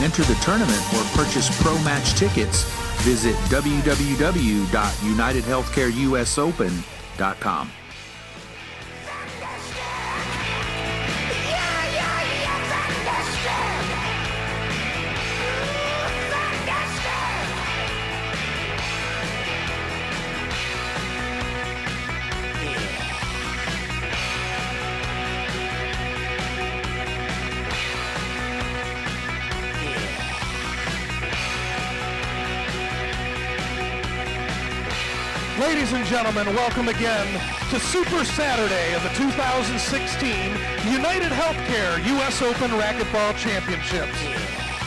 Enter the tournament or purchase pro match tickets, visit www.unitedhealthcareusopen.com. Ladies and gentlemen, welcome again to Super Saturday of the 2016 United Healthcare U.S. Open Racquetball Championships.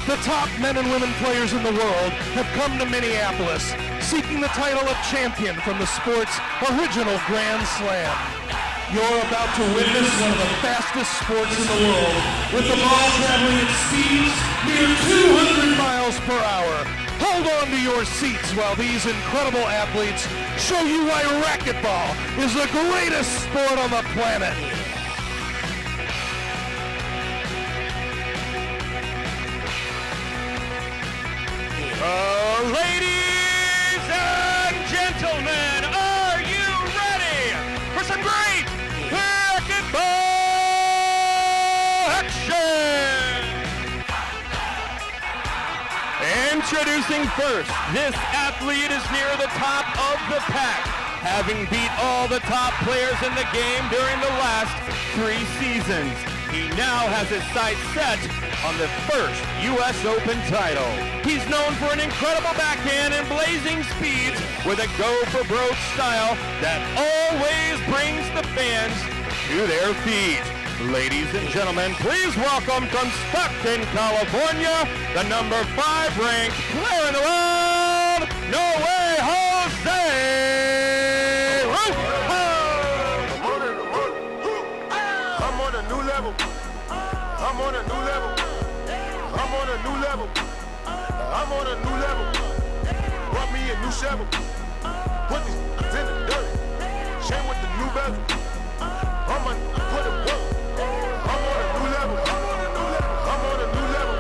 The top men and women players in the world have come to Minneapolis seeking the title of champion from the sport's original Grand Slam. You're about to witness one of the fastest sports in the world, with the ball traveling at speeds near 200 miles per hour. Hold on to your seats while these incredible athletes show you why racquetball is the greatest sport on the planet. Ladies and gentlemen, are you ready for some great racquetball action? Introducing first, this athlete is near the top of the pack, having beat all the top players in the game during the last 3 seasons. He now has his sights set on the first U.S. Open title. He's known for an incredible backhand and blazing speeds with a go-for-broke style that always brings the fans to their feet. Ladies and gentlemen, please welcome from Stockton, California, the number 5 ranked player in the world, No Way Jose! I'm on a new level. I'm on a new level. I'm on a new level. I'm on a new level. Brought me a new shovel. Put these in the dirt. Chain with the new bezel. I'm on put it work. I'm on a new level. I'm on a new level. I'm on a new level.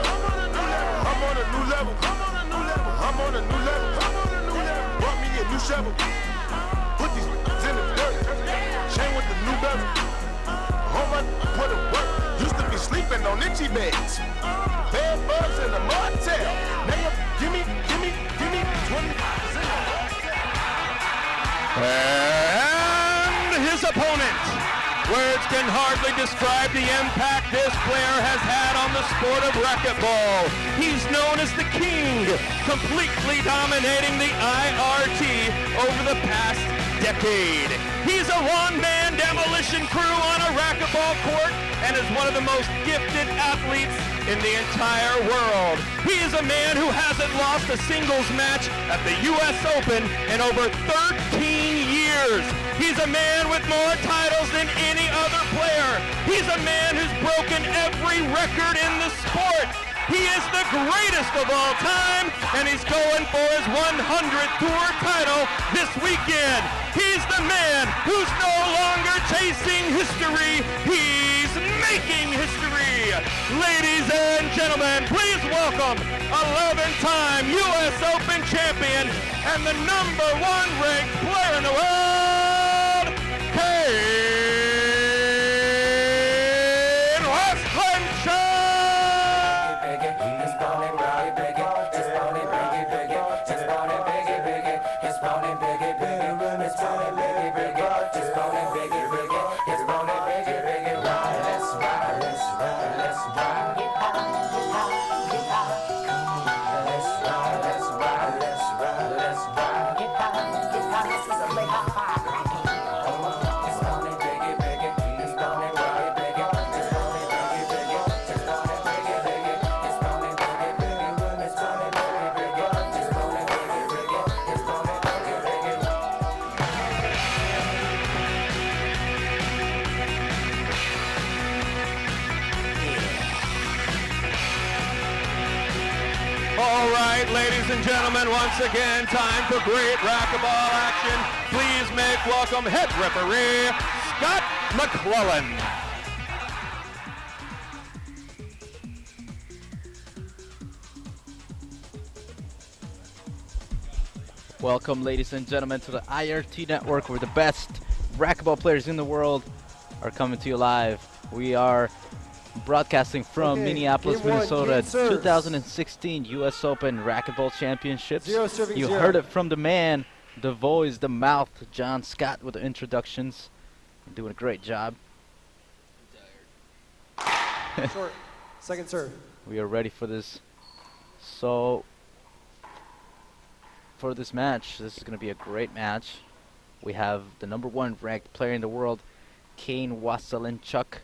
I'm on a new level. I'm on a new level. I'm on a new level. I'm on a new level. Brought me a new shovel. Put these in the dirt. Chain with the new bezel. I'm on put it work. Used to be sleeping on itchy beds. Bed bugs in a motel. Now give me 20. And his opponent. Words can hardly describe the impact this player has had on the sport of racquetball. He's known as the King, completely dominating the IRT over the past decade. He's a one-man demolition crew on a racquetball court and is one of the most gifted athletes in the entire world. He is a man who hasn't lost a singles match at the U.S. Open in over 13 years. He's a man with more titles than any other player. He's a man who's broken every record in the sport. He is the greatest of all time, and he's going for his 100th tour title this weekend. He's the man who's no longer chasing history. He's making history. Ladies and gentlemen, please welcome 11-time U.S. Open champion and the number 1 ranked player in the world, Kane Waselenchuk. right, ladies and gentlemen, once again, time for great racquetball action. Please make welcome head referee Scott McClellan. Welcome, ladies and gentlemen, to the IRT network, where the best racquetball players in the world are coming to you live. We are broadcasting from Minneapolis, Minnesota, 2016 U.S. Open Racquetball Championships. You heard it from the man, the voice, the mouth, John Scott, with the introductions. You're doing a great job. Short. Second serve. We are ready for this. So, for this match, this is going to be a great match. We have the #1 ranked player in the world, Kane Waselenchuk,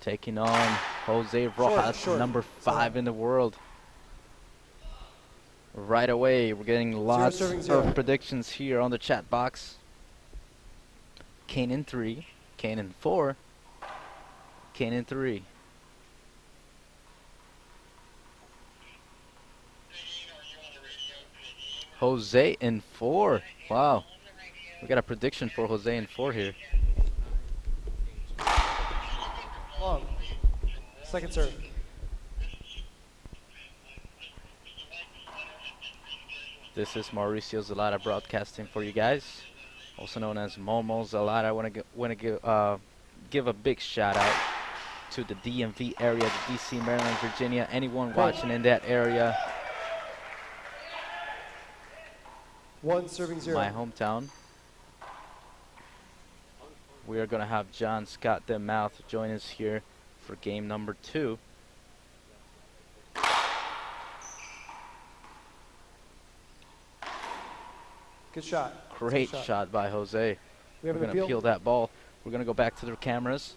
taking on Jose Rojas, number 5 in the world. Right away, we're getting lots of predictions here on the chat box. Kane in 3, Kane in 4, Kane in 3. Jose in 4. Wow. We got a prediction for Jose in 4 here. Long. Second serve. This is Mauricio Zelada broadcasting for you guys, also known as Momo Zelada. I want to give a big shout out to the DMV area, the DC, Maryland, Virginia, anyone watching in that area. 1 serving 0. My hometown. We are going to have John Scott the Mouth join us here for game number 2. Good shot. Great shot by Jose. We're going to peel that ball. We're going to go back to the cameras.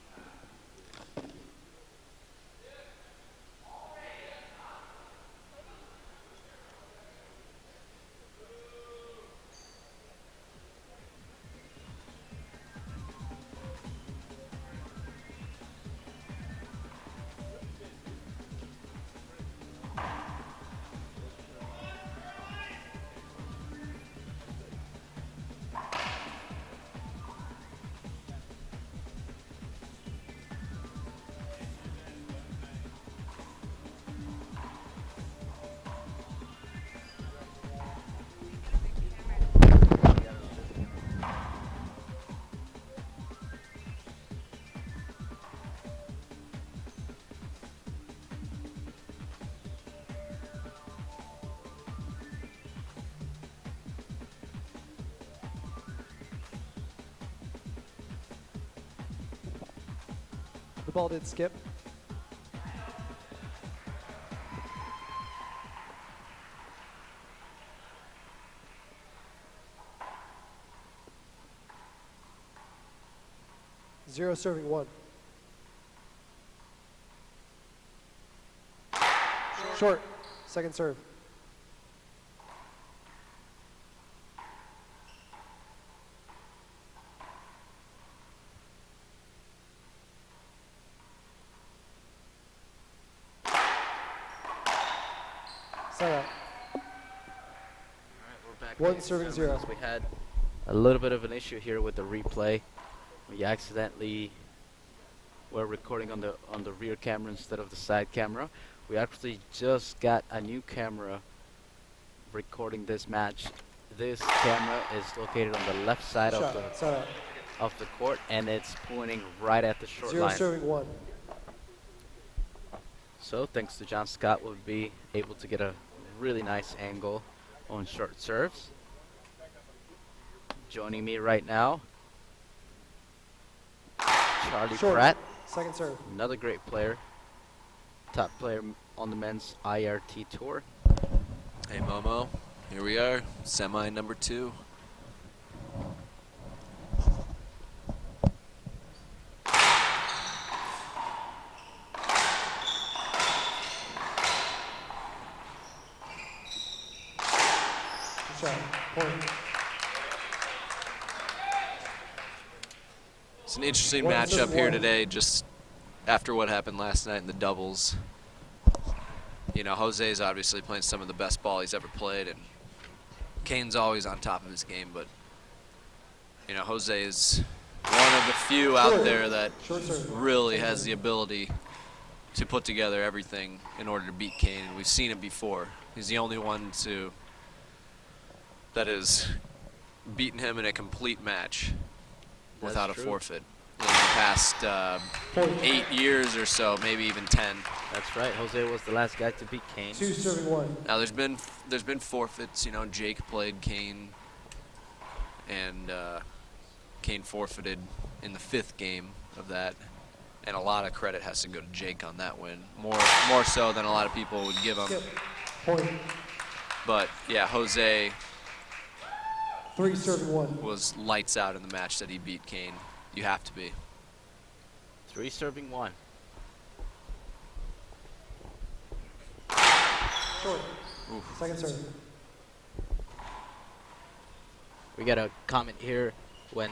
The ball did skip. Zero serving 1. Short. Second serve. Set up. 1 serving 0. We had a little bit of an issue here with the replay. We accidentally were recording on the rear camera instead of the side camera. We actually just got a new camera recording this match. This camera is located on the left side of the court, and it's pointing right at the short line. 0 serving 1. So thanks to John Scott, we'll be able to get a really nice angle on short serves. Joining me right now, Charlie Pratt, second serve. another great player, top player on the men's IRT tour. Hey Momo, here we are, semi number 2. It's an interesting matchup here today, just after what happened last night in the doubles. you know, Jose's obviously playing some of the best ball he's ever played, and Kane's always on top of his game, but, you know, Jose is one of the few out there that really has the ability to put together everything in order to beat Kane, and we've seen it before. He's the only one that has beaten him in a complete match without a forfeit in the past 8 years or so, maybe even 10. That's right. Jose was the last guy to beat Kane. 2 serving 1. Now there's been forfeits. You know, Jake played Kane, and Kane forfeited in the 5th game of that, and a lot of credit has to go to Jake on that win, more so than a lot of people would give him. Point. But yeah, Jose 3 serving 1. was lights out in the match that he beat Kane. You have to be. 3 serving 1. Short. Second serve. We got a comment here when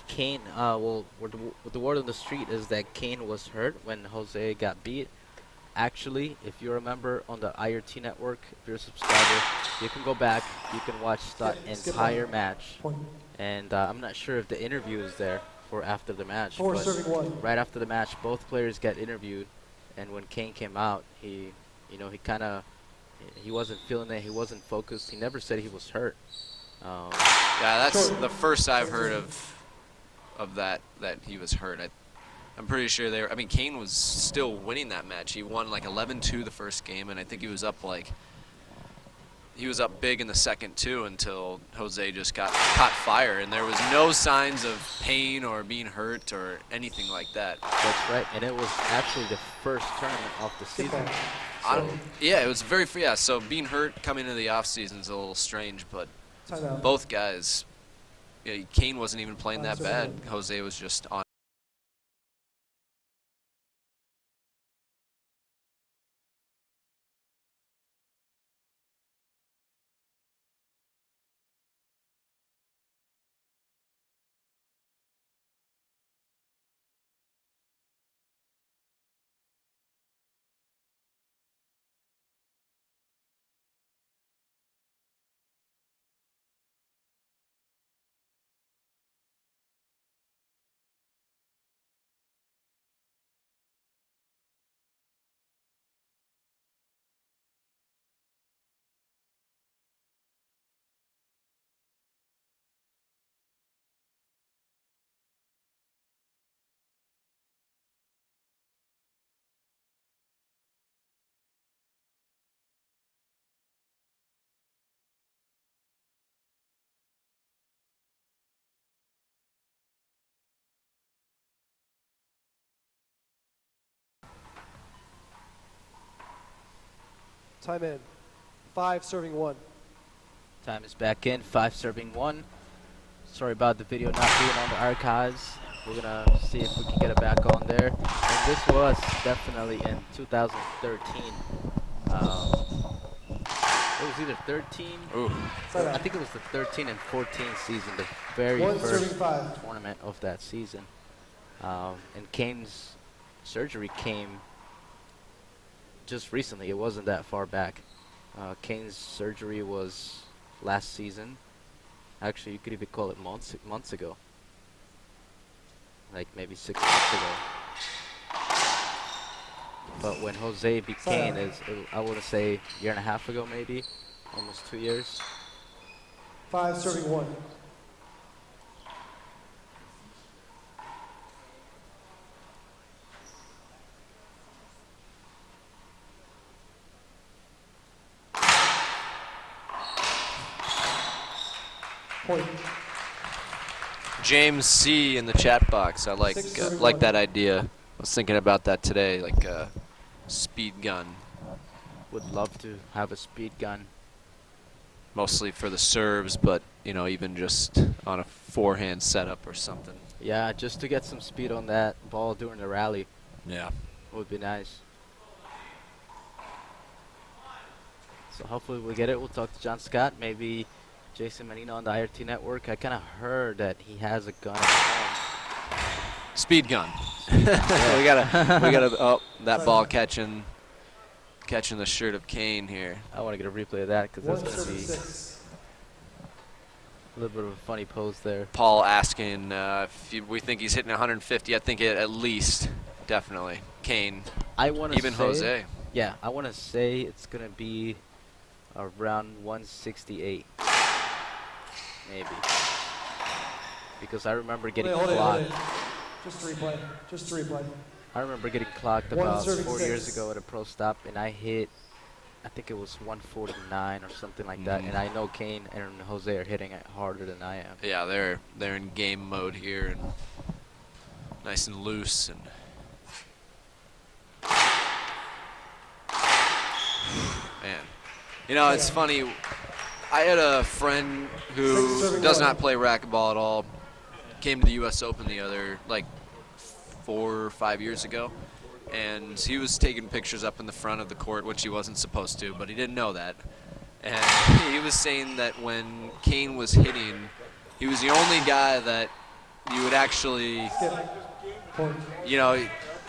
Kane, well, what the word on the street is that Kane was hurt when Jose got beat. Actually, if you remember on the IRT network, if you're a subscriber, you can go back, you can watch the entire match. Point. And I'm not sure if the interview is there for after the match. 4 but serving 1. right after the match, both players got interviewed, and when Kane came out, he wasn't feeling it, he wasn't focused, he never said he was hurt. Yeah, that's the first I've heard of that he was hurt. I'm pretty sure Kane was still winning that match. He won like 11-2 the first game, and I think he was up big in the second too until Jose just caught fire, and there was no signs of pain or being hurt or anything like that. That's right, and it was actually the first tournament of the season. Yeah, it was very free. Yeah, so being hurt coming into the off season is a little strange, but Timeout. both guys, Kane wasn't even playing that bad. Jose was just on. Time in. 5 serving 1. Time is back in, 5 serving 1. Sorry about the video not being on the archives. We're gonna see if we can get it back on there. And this was definitely in 2013. It was either 13. Ooh. I think it was the 13 and 14 season, the very 1 first serving 5. tournament of that season. And Kane's surgery came just recently. It wasn't that far back. Kane's surgery was last season. Actually, you could even call it months ago. Like maybe 6 months ago. But when Jose beat Kane, I want to say a year and a half ago, maybe, almost 2 years. 5 serving 1. Point. James C in the chat box. I like 6-31. that idea. I was thinking about that today, like a speed gun, Would love to have a speed gun. mostly for the serves, but even just on a forehand setup or something. Yeah, just to get some speed on that ball during the rally Yeah. would be nice. So hopefully we'll get it. We'll talk to John Scott, maybe Jason Menino on the IRT network. I kind of heard that he has a gun at home. Speed gun. we gotta. Oh, that ball catching. catching the shirt of Kane here. I want to get a replay of that because that's going to be 176. a little bit of a funny pose there. Paul asking if we think he's hitting 150. I think at least, definitely. Kane, I want to even say, Jose. Yeah, I want to say it's going to be around 168. Maybe. Because I remember getting clocked. Just to replay. Just to replay. I remember getting clocked One about 4 serving years six. ago at a pro stop, and I hit, I think it was 149 or something like that. And I know Kane and Jose are hitting it harder than I am. Yeah, they're in game mode here and nice and loose and. Man, you know, it's funny. I had a friend who does not play racquetball at all. Came to the U.S. Open the other, like, 4 or 5 years ago. And he was taking pictures up in the front of the court, which he wasn't supposed to, but he didn't know that. And he was saying that when Kane was hitting, he was the only guy that you would actually, Point. you know,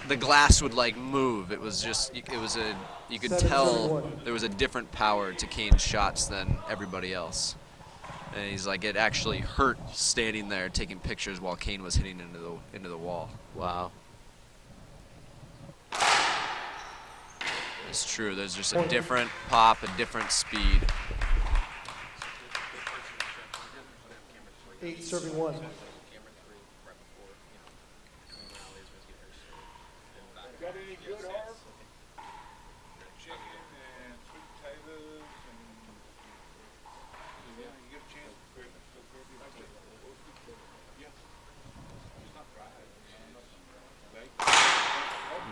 the glass would like move. It was just, you could tell there was a different power to Kane's shots than everybody else. And he's like, it actually hurt standing there taking pictures while Kane was hitting into the wall. Wow. It's true. There's just a different pop, a different speed. 8 serving 1.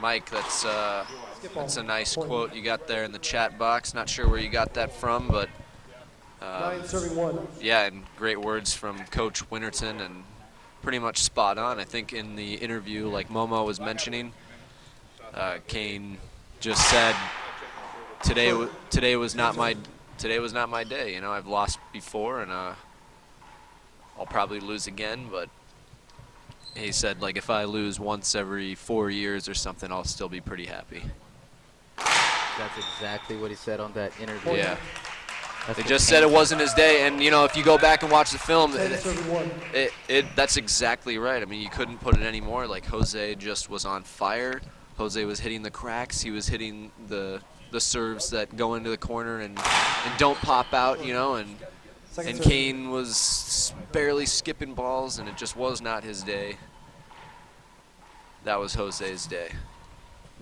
Mike, that's a nice quote you got there in the chat box. Not sure where you got that from, but 9 serving 1. yeah, and great words from Coach Winterton, and pretty much spot on. I think in the interview, like Momo was mentioning, Kane just said, "Today was not my day. You know, I've lost before, and I'll probably lose again, but." He said, like, if I lose once every 4 years or something, I'll still be pretty happy. That's exactly what he said on that interview. Yeah. That's They what just Kane said it wasn't his day, and, you know, if you go back and watch the film, 10 serving 1. that's exactly right. I mean, you couldn't put it any more. Like, Jose just was on fire. Jose was hitting the cracks. He was hitting the serves that go into the corner and don't pop out, you know, and Kane was barely skipping balls, and it just was not his day. That was Jose's day.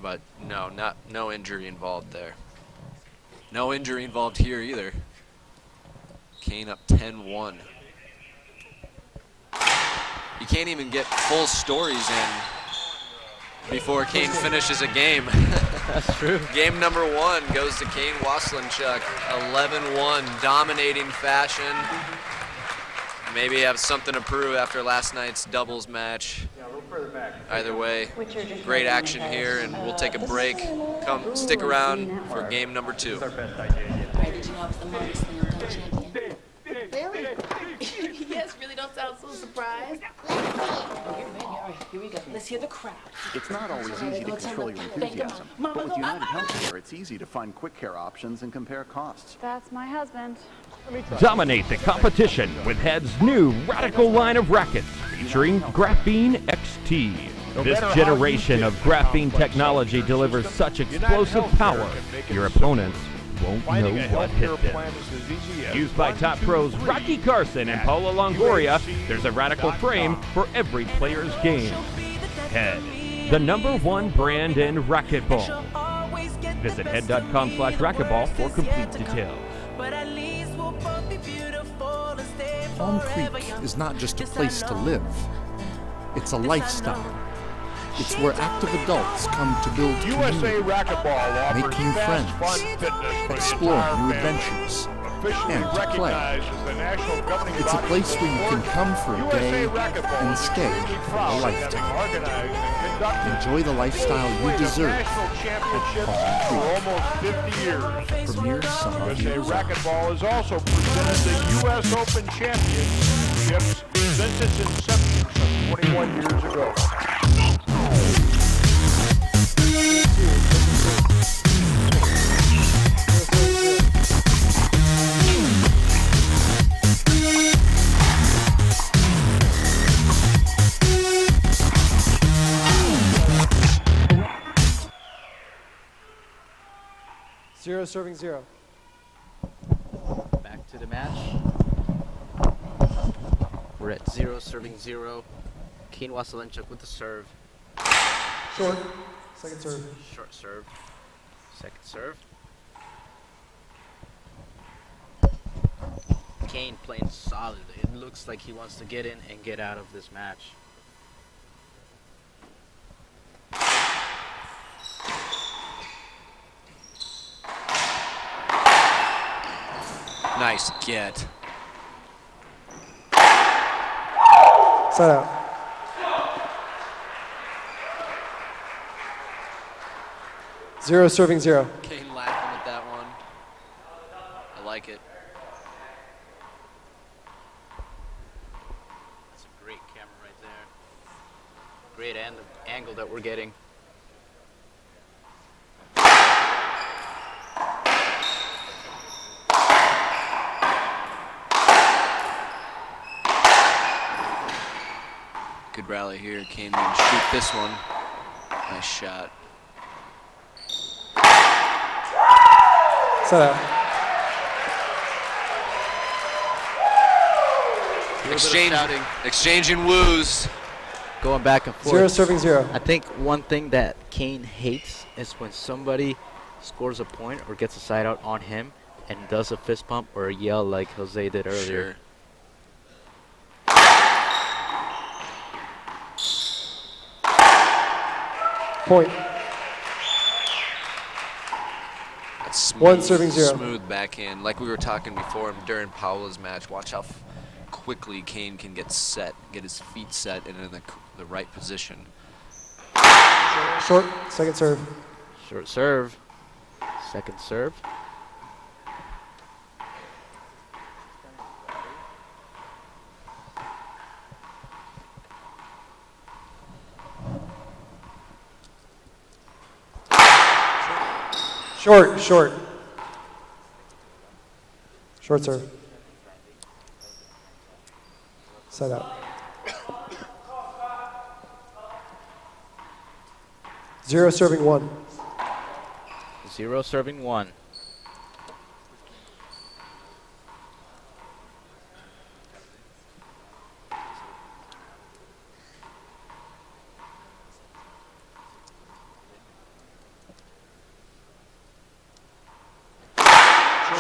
But no injury involved there. No injury involved here either. Kane up 10-1. You can't even get full stories in before Kane finishes a game. That's true. Game number 1 goes to Kane Waselenchuk, 11-1, dominating fashion. Maybe have something to prove after last night's doubles match. Either way, great action here, and we'll take a break. Come stick around for game number 2. Did you know I was the longest slam dunk champion? Really? Yes, really don't sound so surprised. Oh, you're ready. All right, here we go. Let's hear the crowd. It's not always easy to control your enthusiasm, but with United Healthcare, it's easy to find quick care options and compare costs. That's my husband. Dominate the competition with Head's new radical line of rackets featuring Graphene XT. This generation of graphene technology delivers such explosive power, your opponents won't know what hit them. Used by top pros Rocky Carson and Paula Longoria, there's a radical frame for every player's game. Head, the #1 brand in racquetball. Visit head.com/racquetball for complete details. Palm Creek is not just a place to live. It's a lifestyle. It's where active adults come to build community, make new friends, explore new adventures, and to play. It's a place where you can come for a day and stay for a lifetime. Enjoy the lifestyle you deserve at Palm Creek. Premier Summer View. Racquetball has also presented the U.S. Open Championships since its inception some 21 years ago. 0 serving 0. Back to the match. We're at 0 serving 0. Kane Waselenchuk with the serve. Short. Second serve. Short serve. Second serve. Kane playing solid. It looks like he wants to get in and get out of this match. Nice get. Set out. Zero serving 0. Kane laughing at that one. I like it. That's a great camera right there. Great angle that we're getting. Good rally here. Kane can shoot this one. Nice shot. Set out. Exchanging woos. Going back and forth. 0 serving 0. I think one thing that Kane hates is when somebody scores a point or gets a side out on him and does a fist pump or a yell like Jose did earlier. Sure. Point. Smooth, 1 serving 0. Smooth backhand. Like we were talking before during Paula's match, watch how quickly Kane can get set, get his feet set and in the right position. Short. Second serve. Short serve. Second serve. Short. Short. Short serve. Set out. 0 serving 1. 0 serving 1.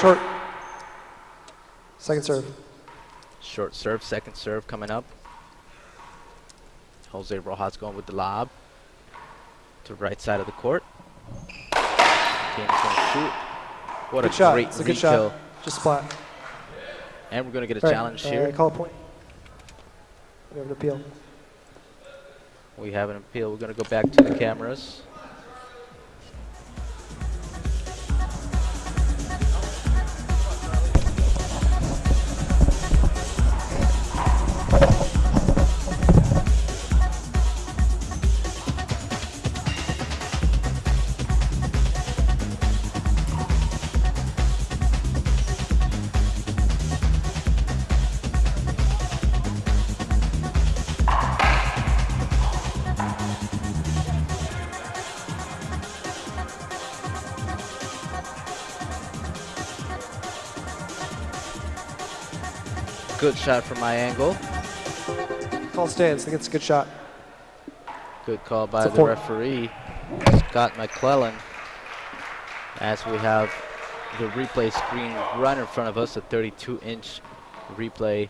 Short. Second serve. Short serve, second serve coming up. Jose Rojas going with the lob to right side of the court. Kane's going to shoot. What Good a shot. great It's a good re-kill. shot. Just splat. And we're going to get a Right. challenge here. Call a point. We have an appeal. We have an appeal. We're going to go back to the cameras. Good shot from my angle. Call stands. I think it's a good shot. Good call by It's a the point. referee, Scott McClellan. As we have the replay screen right in front of us, a 32-inch replay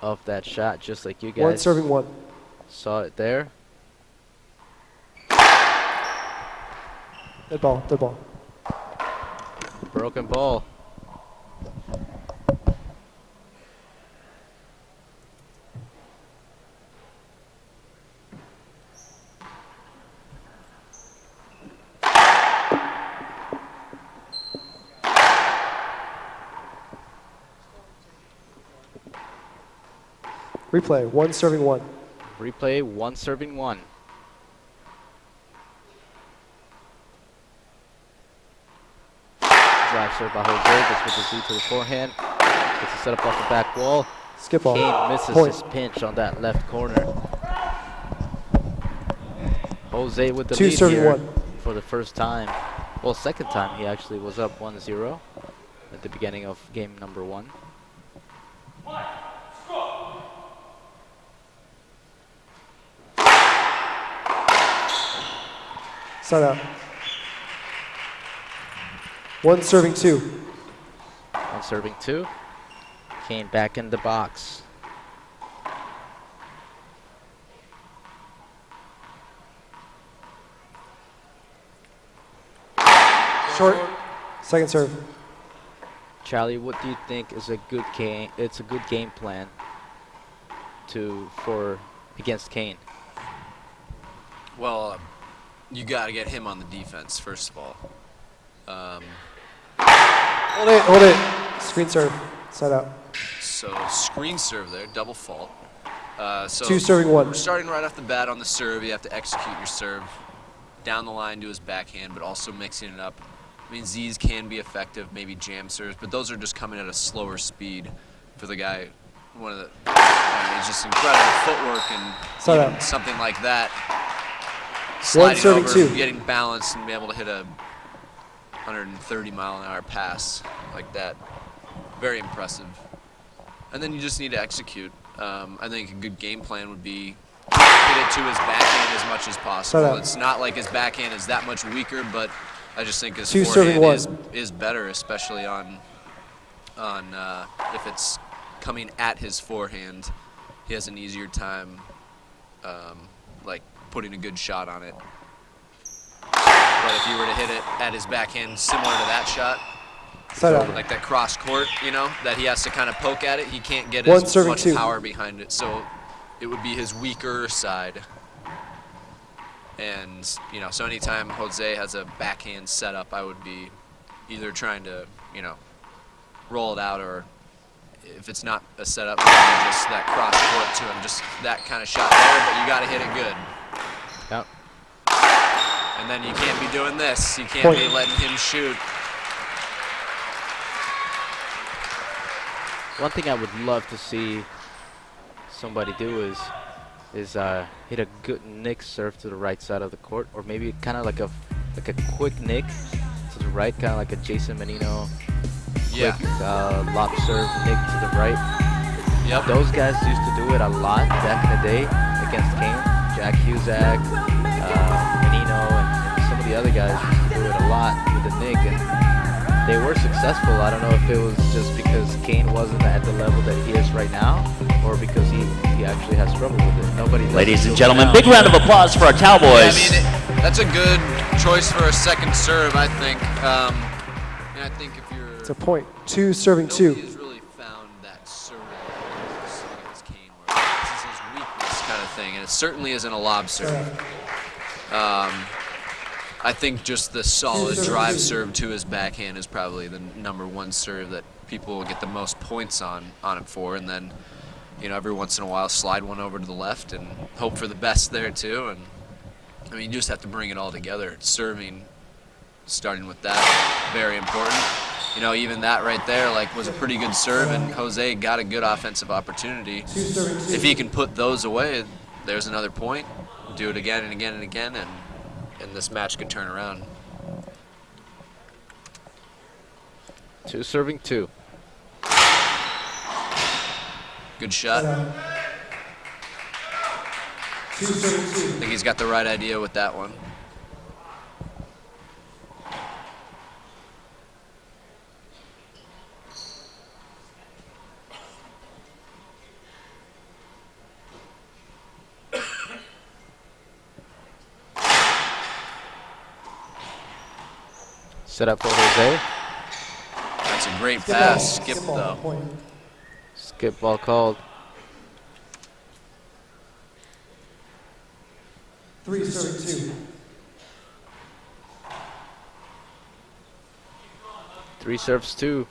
of that shot, just like you guys 1 serving 1. saw it there. Dead ball. Dead ball. Broken ball. Replay. 1 serving 1. Replay, 1 serving 1. Drive serve by Jose, gets with the Z to the forehand. Gets a setup off the back wall. Skip ball. Kane misses Point. his pinch on that left corner. Jose with the 2 lead serving here 1. for the first time. Well, second time he actually was up 1-0 at the beginning of game number 1. Set out. 1 serving 2. 1 serving 2. Kane back in the box. Short. Second serve. Charlie, what do you think is a good game? It's a good game plan for against Kane. Well, you got to get him on the defense first of all. Hold it. Screen serve. Set out. So screen serve there, double fault. So 2 serving 1. We're starting right off the bat on the serve. You have to execute your serve down the line to his backhand, but also mixing it up. I mean, Z's can be effective, maybe jam serves, but those are just coming at a slower speed for the guy. It's just incredible footwork and even something like that. Sliding over, 2. getting balanced, and be able to hit a 130-mile-an-hour pass like that. Very impressive. And then you just need to execute. I think a good game plan would be hit it to his backhand as much as possible. It's not like his backhand is that much weaker, but I just think his forehand is better, especially on if it's coming at his forehand. He has an easier time like putting a good shot on it. But if you were to hit it at his backhand similar to that shot, like that cross court, that he has to kind of poke at it, he can't get as much power behind it. So it would be his weaker side. And, so anytime Jose has a backhand setup, I would be either trying to, roll it out, or if it's not a setup, maybe just that cross court to him, just that kind of shot there, but you got to hit it good. Yep. And then you can't be doing this. You can't be letting him shoot. One thing I would love to see somebody do is hit a good nick serve to the right side of the court, or maybe kind of like a quick nick to the right, kind of like a Jason Menino quick lob serve nick to the right. Yep. Those guys used to do it a lot back in the day against Kane. Jack Cusack, Menino, and some of the other guys used to do it a lot with the nick, and they were successful. I don't know if it was just because Kane wasn't at the level that he is right now, or because he actually has trouble with it. Nobody. Ladies and gentlemen, big round of applause for our Cowboys. Yeah, I mean, that's a good choice for a second serve, I think. And I think if you're... It's a point. 2 serving 2. Nobody has really found that serve against Kane, where this is his weakness kind of thing, and it certainly isn't a lob serve. I think just the solid drive serve to his backhand is probably the #1 serve that people will get the most points on it for, and then, every once in a while slide one over to the left and hope for the best there too. And I mean, you just have to bring it all together. Serving, starting with that, very important. Even that right there, was a pretty good serve, and Jose got a good offensive opportunity. If he can put those away, there's another point. Do it again and again and again, and this match could turn around. 2 serving 2. Good shot. I think he's got the right idea with that one. Set up for Jose. That's a great pass. Skip though. Skip ball called. 3 serving 2. 3 serves 2.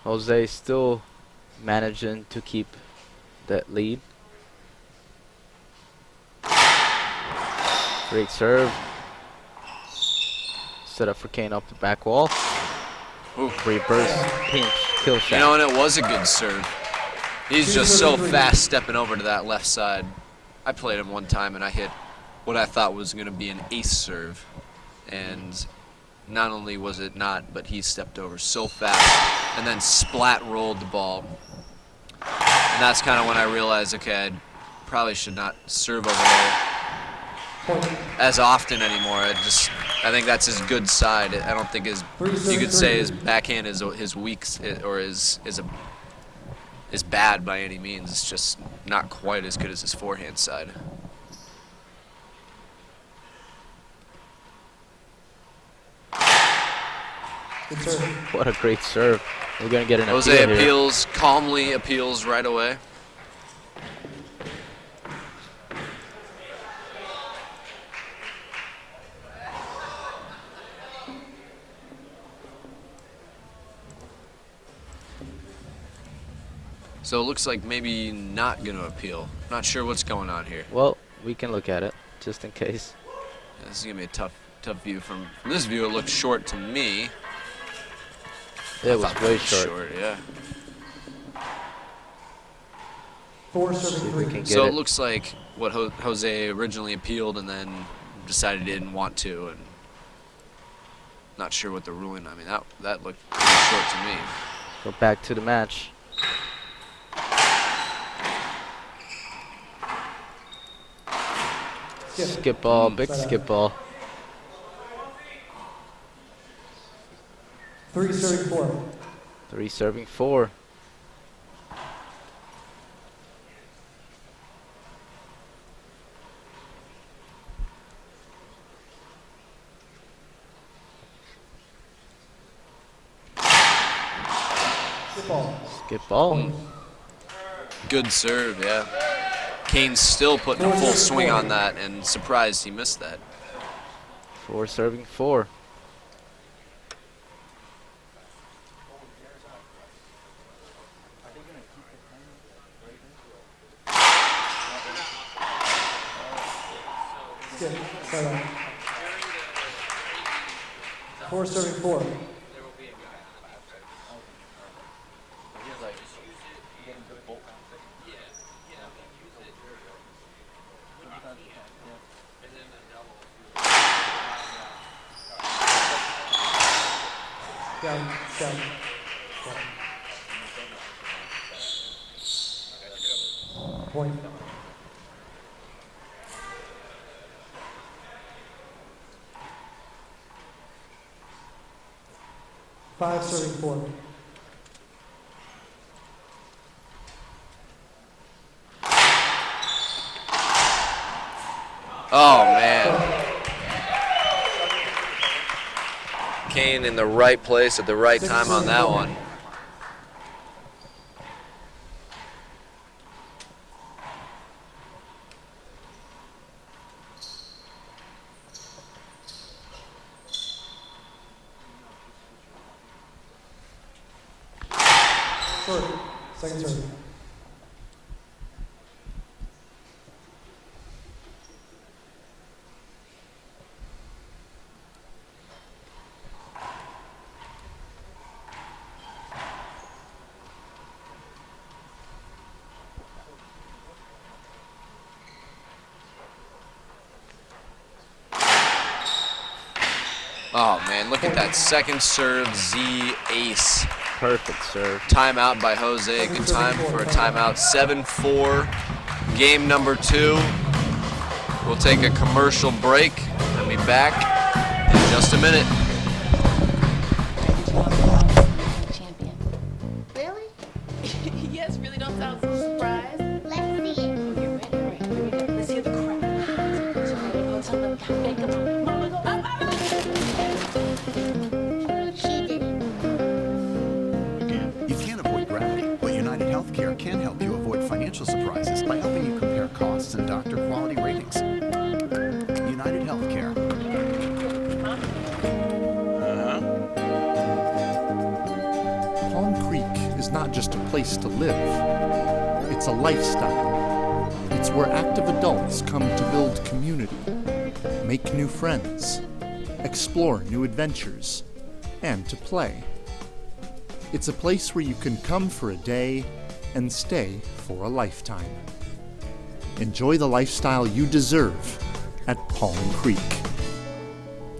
Jose still managing to keep that lead. Great serve. Set up for Kane up the back wall. Ooh. Reverse pinch kill shot. And it was a good serve. He's just so fast stepping over to that left side. I played him one time and I hit what I thought was going to be an ace serve. And not only was it not, but he stepped over so fast and then splat rolled the ball. And that's kind of when I realized, okay, I probably should not serve over there as often anymore. I think that's his good side. I don't think you could say his backhand is his weak or is bad by any means. It's just not quite as good as his forehand side. What a great serve. We're going to get an Jose appeal here. calmly appeals right away. So it looks like maybe not going to appeal. Not sure what's going on here. Well, we can look at it just in case. Yeah, this is going to be a tough view. From this view, it looked short to me. It was way short. Yeah. 4 serving 3. So it looks like what Jose originally appealed and then decided he didn't want to, and not sure what the ruling. I mean, that looked pretty short to me. Go back to the match. Skip ball, big skip ball. 3 serving 4. 3 serving 4. Skip ball. Skip ball. Good serve, yeah. Kane's still putting a full swing on that, and surprised he missed that. 4 serving 4. Skip. 4 serving 4. Down. Point. Five serving 4. Oh, man. Kane in the right place at the right time on that one. Short. Second serve. Oh, man, look at that second serve Z ace. Perfect serve. Timeout by Jose. Good time for a timeout. 7-4, game number 2. We'll take a commercial break and be back in just a minute. Champion. Really? Yes, really don't sound so surprised. Let's see it. Oh, you're ready? All right, here we go. Let's hear the crowd. So go tell them, make them up. She did it. You can't avoid gravity, but United Healthcare can help you avoid financial surprises by helping you compare costs and doctor quality ratings. United Healthcare. Palm Creek is not just a place to live. It's a lifestyle. It's where active adults come to build community, make new friends, explore new adventures, and to play. It's a place where you can come for a day and stay for a lifetime. Enjoy the lifestyle you deserve at Palm Creek.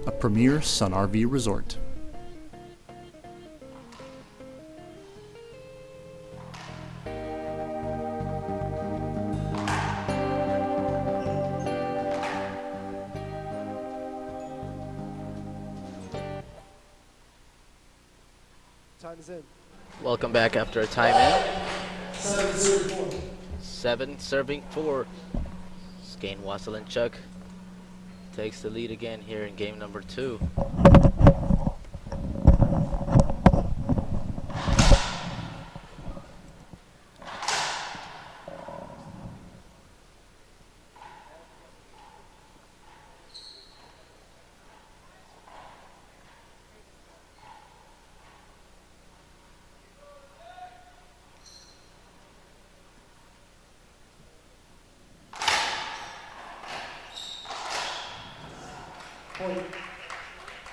a premier Sun RV resort. Time is in. Welcome back after a time in. 7 serving 4. Kane Waselenchuk takes the lead again here in game number 2.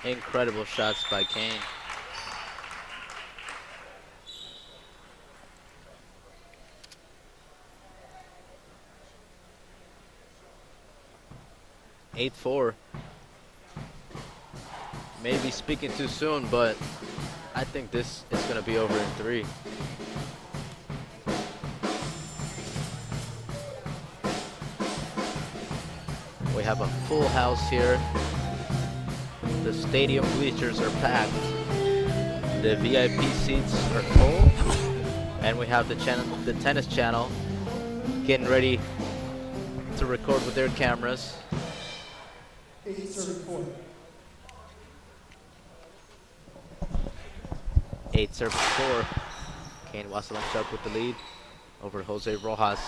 Incredible shots by Kane. Eight 4. Maybe speaking too soon, but I think this is going to be over in 3. We have a full house here. The stadium bleachers are packed. The VIP seats are full. And we have the tennis channel getting ready to record with their cameras. 8-4. 8 serving 4. Kane Waselenchuk with the lead over Jose Rojas.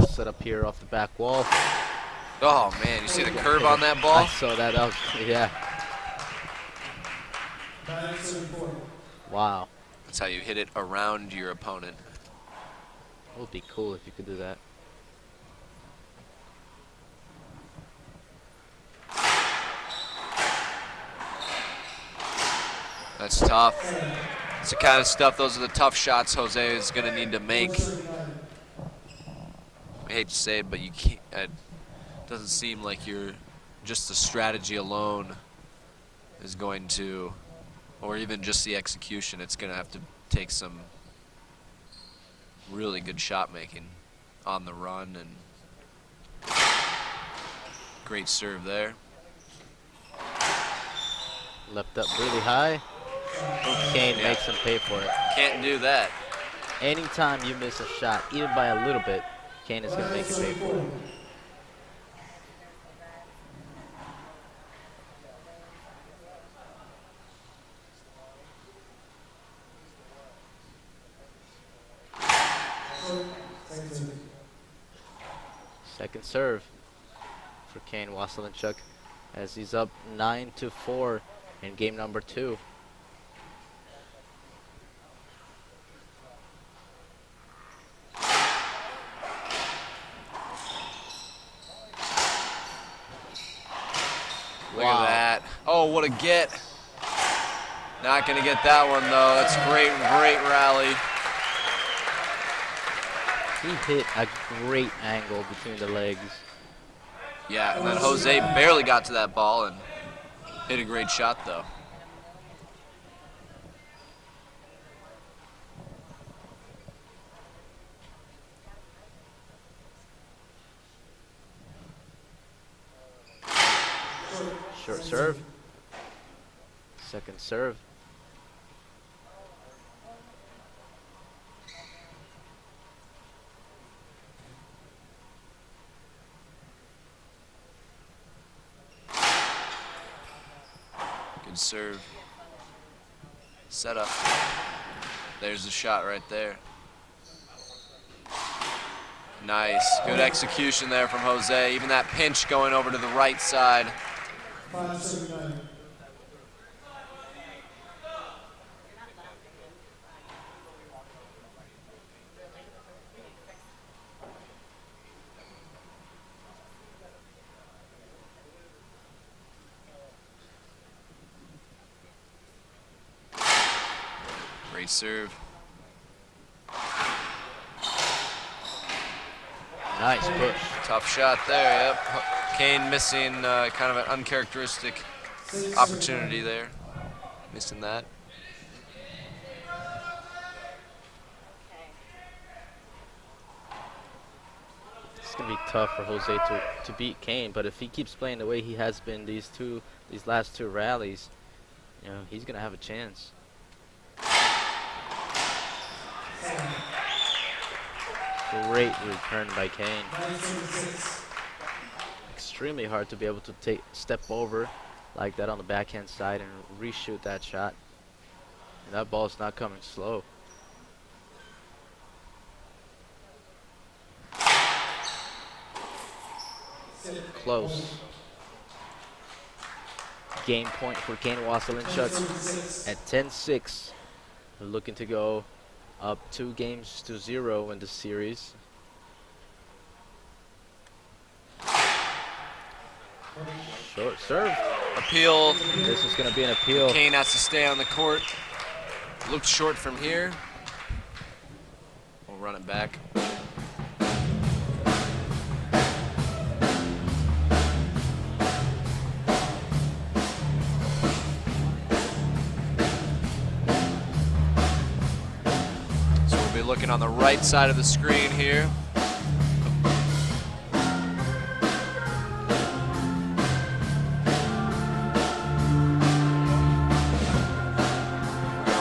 Set up here off the back wall. Oh man, you see the curve on that ball? I saw that. Yeah. 9-4. Wow. That's how you hit it around your opponent. It would be cool if you could do that. That's tough. It's the kind of stuff, those are the tough shots Jose is going to need to make. I hate to say it, but you can't. It doesn't seem like just the strategy alone is going to, or even just the execution. It's going to have to take some really good shot making on the run, and great serve there. Left up really high. Kane makes him pay for it. Can't do that. Anytime you miss a shot, even by a little bit, Kane is going to make you pay for it. Second serve for Kane Waselenchuk as he's up 9-4 in game number 2. Look at that. Oh, what a get. Not going to get that one, though. That's great rally. He hit a great angle between the legs. Yeah, and then Jose barely got to that ball and hit a great shot, though. Short serve. Second serve. Good serve. Set up. There's the shot right there. Nice. Good execution there from Jose. Even that pinch going over to the right side. 5-9. Great serve. Nice push. Tough shot there, yep. Kane missing kind of an uncharacteristic opportunity there. Missing that. It's gonna be tough for Jose to beat Kane, but if he keeps playing the way he has been these last two rallies, you know, he's gonna have a chance. Great return by Kane. Extremely hard to be able to step over like that on the backhand side and reshoot that shot. And that ball's not coming slow. Close. Game point for Kane Waselenchuk at 10-6. Looking to go up 2-0 in the series. Short serve. Appeal. This is going to be an appeal. Kane has to stay on the court. Looked short from here. We'll run it back. So we'll be looking on the right side of the screen here.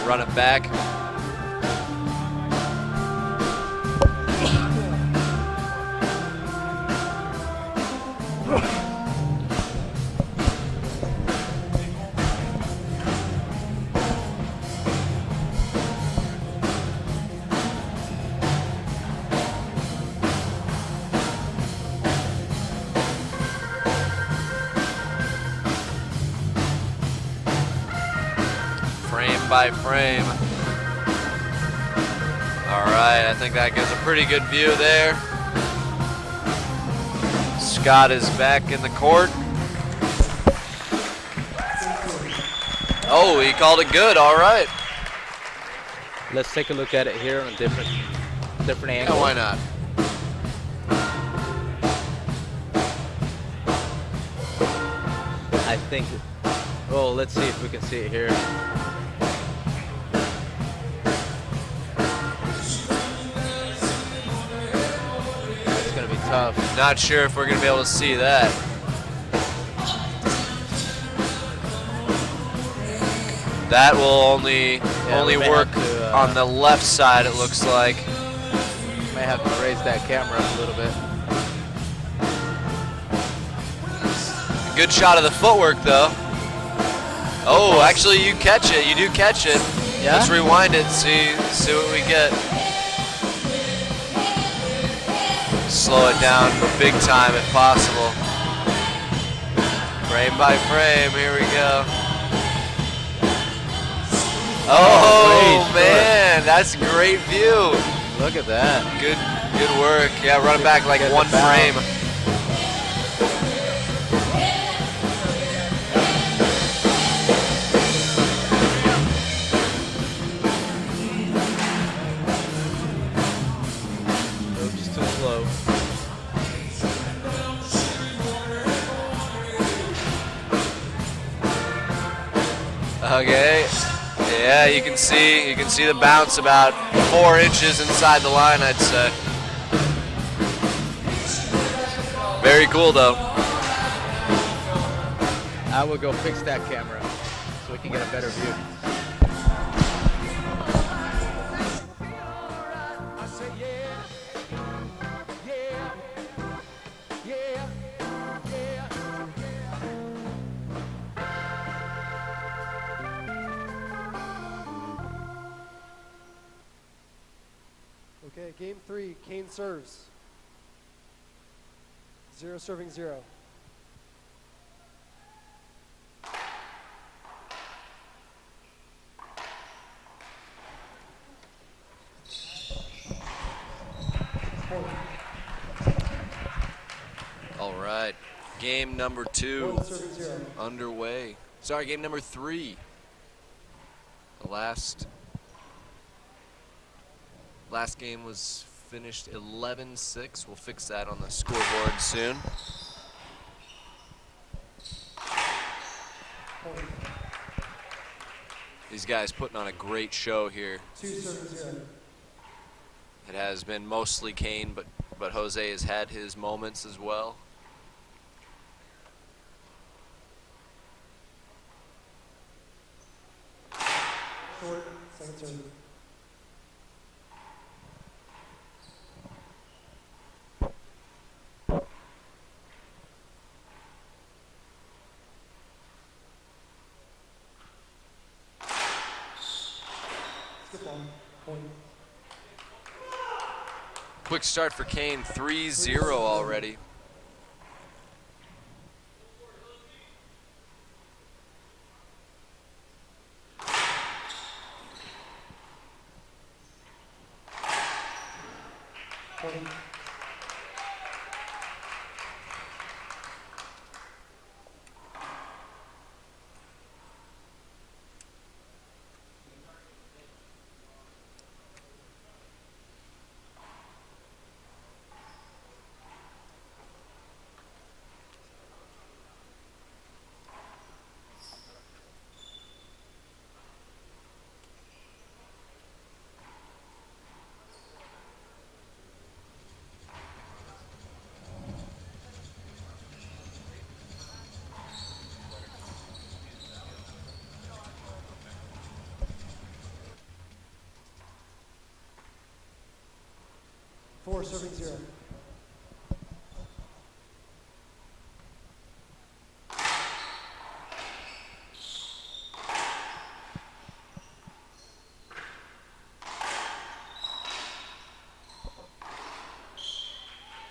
Run it back. Frame by frame. All right, I think that gives a pretty good view there. Scott is back in the court. Oh, he called it good, all right. Let's take a look at it here on a different angle. Yeah, why not? I think, well, let's see if we can see it here. It's gonna be tough. Not sure if we're gonna be able to see that. That will only work on the left side, it looks like. May have to raise that camera up a little bit. Good shot of the footwork, though. Oh, actually, you catch it. You do catch it. Yeah? Let's rewind it. See what we get. Slow it down big time if possible. Frame by frame. Here we go. Oh man, that's a great view. Look at that. Good work. Yeah, run it back like one frame. Oops, too slow. Okay. Yeah, you can see the bounce about 4 inches inside the line, I'd say. Very cool though. I will go fix that camera so we can get a better view. Okay, game 3, Kane serves. 0 serving 0. All right, game number 2 underway. Sorry, game number 3. The last game was finished 11-6. We'll fix that on the scoreboard soon. These guys putting on a great show here. It has been mostly Kane, but Jose has had his moments as well. Short, second serve. Skip ball, point. Quick start for Kane, 3-0 already. Point. Four, serving 0.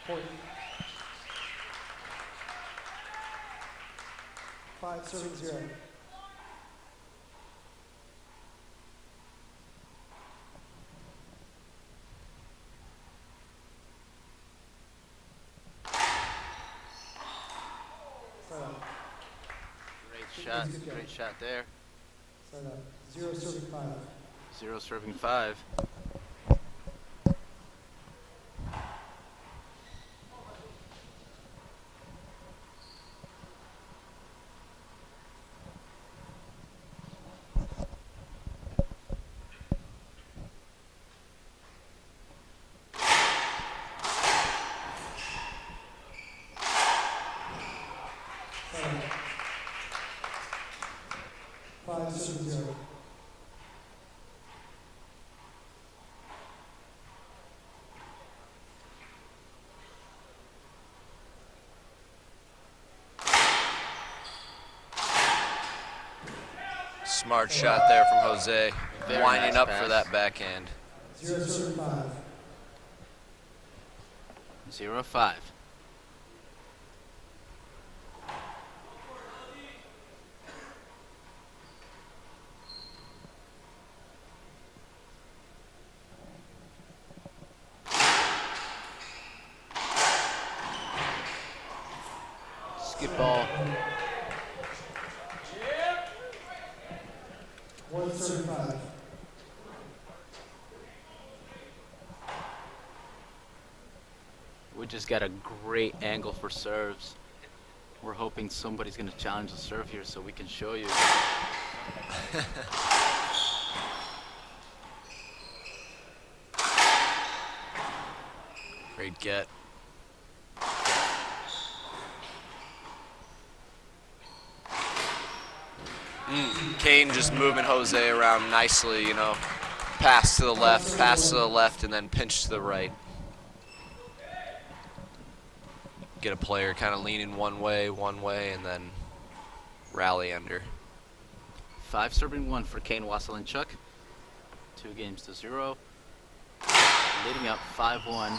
Point. 5, serving 0. Great shot there. Side up. 0, serving 5. 0 serving 5. Smart shot there from Jose, Very winding nice up pass. for that backhand. 0, serving 5. 0-5. Skip ball. 1, serving 5. We just got a great angle for serves. We're hoping somebody's going to challenge the serve here so we can show you. Great get. Kane just moving Jose around nicely, you know. Pass to the left, and then pinch to the right. Get a player kind of leaning one way, and then rally under. 5 serving 1 for Kane Waselenchuk. 2 games to 0. Leading up 5-1.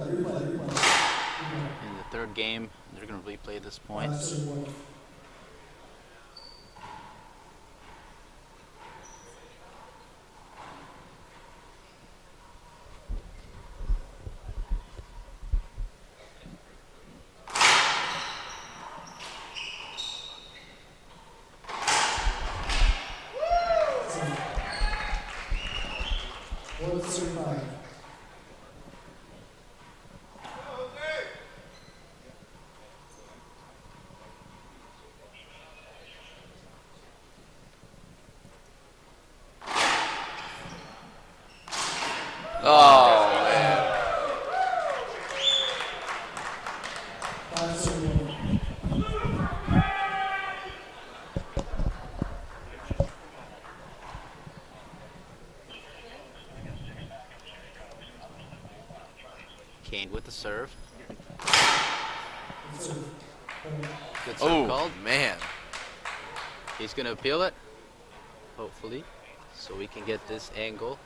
In the third game, they're going to replay this point. Kane with the serve. Good serve Oh, called. man. He's going to appeal it, hopefully, so we can get this angle.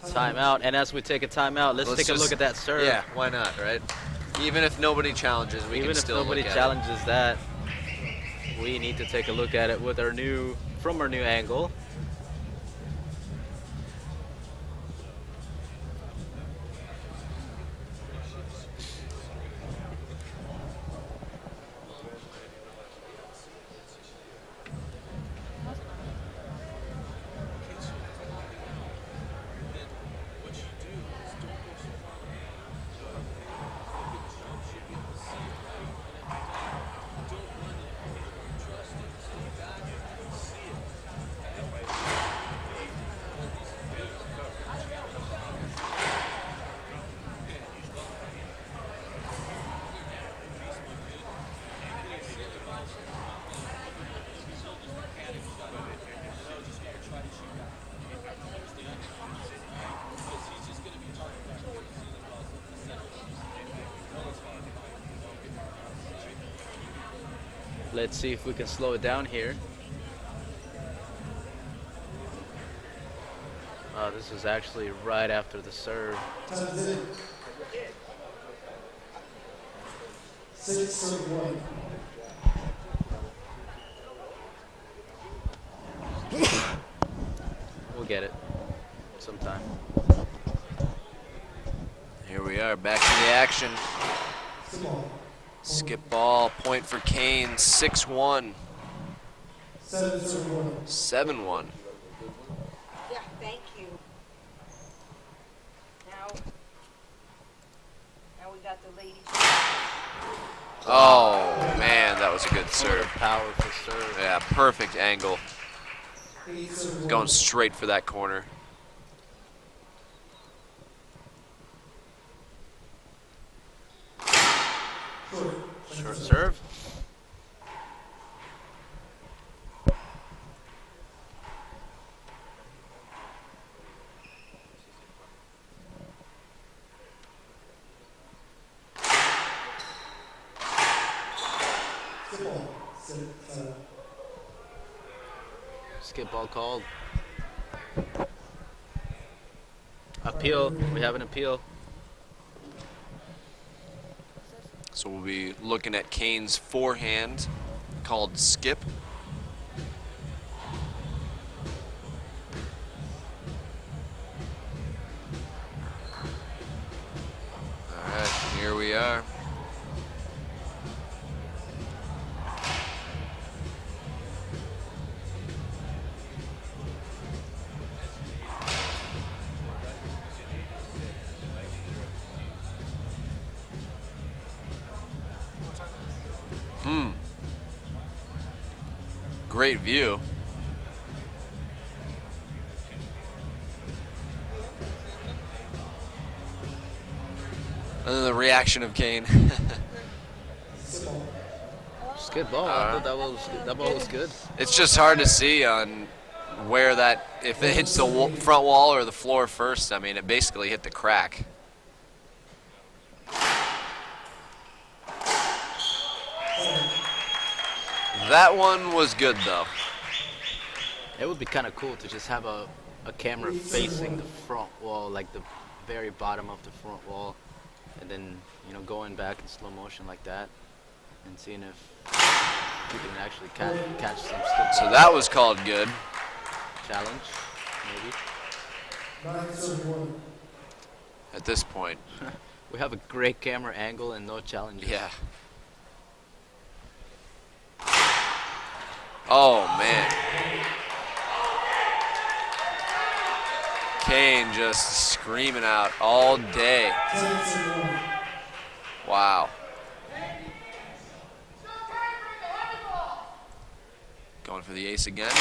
Timeout, and as we take a timeout, let's take a look at that serve. Yeah, why not, right? Even if nobody challenges, we can still look at it. Even if nobody challenges that, we need to take a look at it with from our new angle. Let's see if we can slow it down here. This is actually right after the serve. 6-1. We'll get it sometime. Here we are, back to the action. Skip ball, point for Kane, 6-1. 7-1. Yeah, thank you. Now we got the lady. Oh, man, that was a good serve. Powerful serve. Yeah, perfect angle. Going straight for that corner. Short serve. Skip ball called. Appeal. We have an appeal. So we'll be looking at Kane's forehand called skip. All right, here we are. Great view. And then the reaction of Kane. It's good ball. I thought that ball was good. It's just hard to see on where that, if it hits the front wall or the floor first. I mean, it basically hit the crack. That one was good, though. It would be kind of cool to just have a camera facing the front wall, like the very bottom of the front wall, and then, you know, going back in slow motion like that and seeing if you can actually catch some skip. So that was called good. Challenge, maybe. At this point. We have a great camera angle and no challenges. Yeah. Oh, man. Kane just screaming out all day. Wow. Going for the ace again.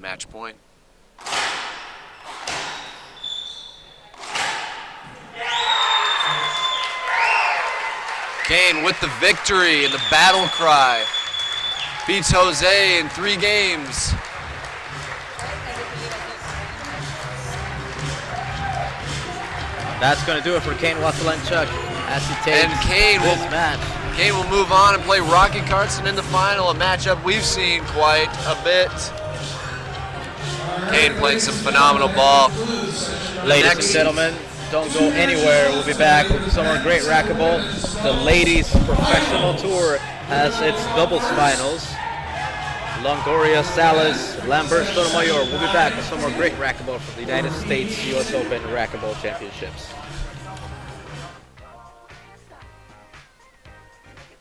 Match point. Kane with the victory and the battle cry. Beats Jose in 3 games. That's going to do it for Kane Waselenchuk as he takes this match. Kane will move on and play Rocky Carson in the final, a matchup we've seen quite a bit. Kane playing some phenomenal ball. Ladies and gentlemen, don't go anywhere. We'll be back with some more great racquetball. The ladies' professional tour has its doubles finals. Longoria, Salas, Lambert, Sotomayor. We'll be back with some more great racquetball for the United States U.S. Open Racquetball Championships.